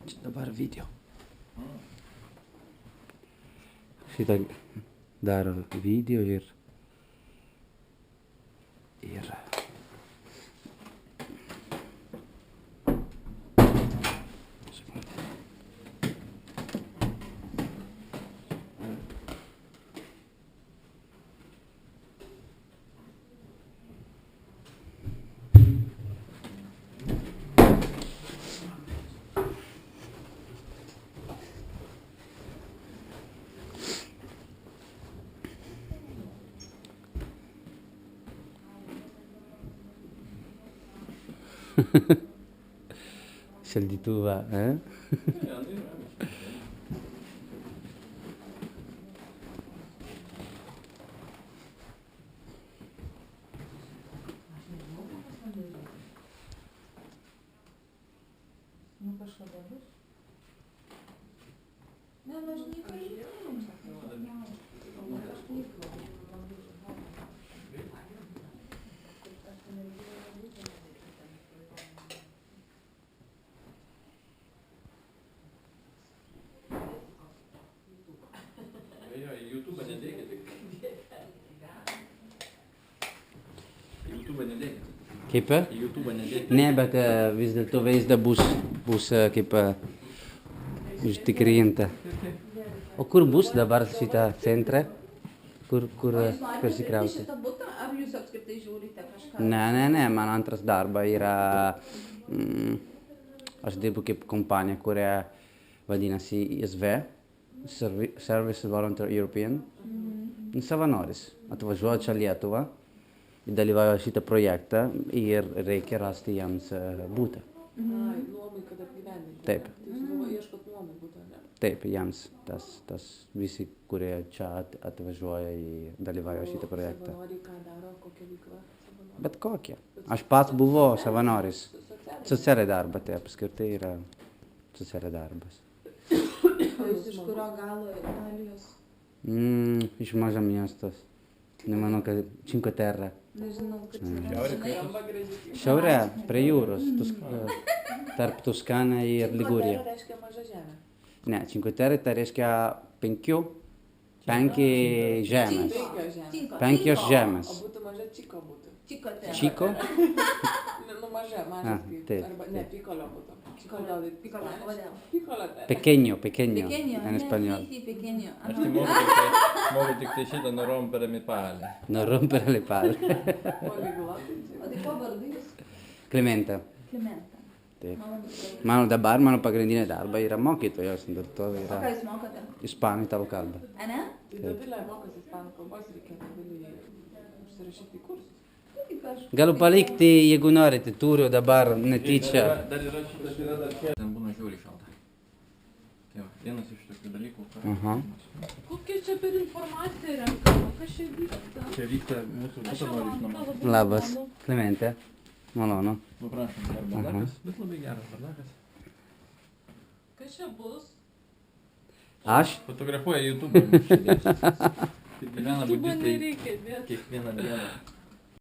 Čia dabar video. Šitą daro video ir šaldytuvą, Nu kažkada bus. Ne, nu aš neįkalbėjau. YouTube nedėkit. YouTube nedėkit. Kaip? YouTube nedėkit. Ne, bet vis dėlto vaizdą bus kaip užtikrinta. O kur bus dabar šitą centrą? Kur persikrauti? Šitą butą, ar jūs apskritai žiūrite kažką? Ne, man antras darbas yra, aš dirbu kaip kompanija, kuria vadinasi ISV, Service Volunteer European. Savanoris. Atvažiuoju čia Lietuvą, dalyvauju šitą projektą ir reikia rasti jiems butą. Nuomai, kad apgyvendinti. Taip. Tai jūs ieškot nuomai būtų, ne? Taip, jiems tas visi, kurie čia atvažiuoja į dalyvauja šitą projektą. Savanoriai ką daro, kokia veikla? Bet kokie. Aš pats buvau savanoris. Socialiai darbas, tai apskritai yra socialiai darbas. O jūs iš kurio galo Italijos? Iš mažo miestos. Nemanau, kad Cinque Terre. Nežinau, kad Šiaurė, prie jūros, tarp Toskana ir Ligurija. Cinque Terre reiškia maža žemė. Ne, Cinque Terre tai reiškia penki žemės. Penkios žemės. O būtų maža čiko būtų. Čiko? Nu maža, mažas kaip. taip, Arba ne, pikolo būtų. Pikolo, Piccolo, kodėl? Pikolo. Pequeño, Pequeño, en español. Sí, pequeño. Aš tai moku tik tai šitą no rompere mi pale. No rompere le palle. O tai kuo vardu jūs? Clementa. Klimenta. Taip. Malonu. Mano pagrindinė darba yra mokytojas, dėl to O ką yra jūs mokote? ispanų italų kalba. A ne? Tai Dovilė mokosi ispanų kalbos, reikia Dovilį užsirašyti į kursus. Kaip aš? Galiu palikti, jeigu norite, turiu dabar netyčia. Dar yra šitas, yra dar čia. Ten būna žiauriai šalta. Tai va, vienas iš tokių dalykų. Aha. Kokia čia per informacija renkama? Kas čia vyksta? Čia vyksta mūsų butą nori išnamo. Labas, Clemente. Malonu. Nu, prašom, dar bardakas, bet labai geras bardakas. Kas čia bus? Aš? Fotografuoja YouTube. Kaip gyvena Tu man budistai nereikia dėti. kiekvieną dieną.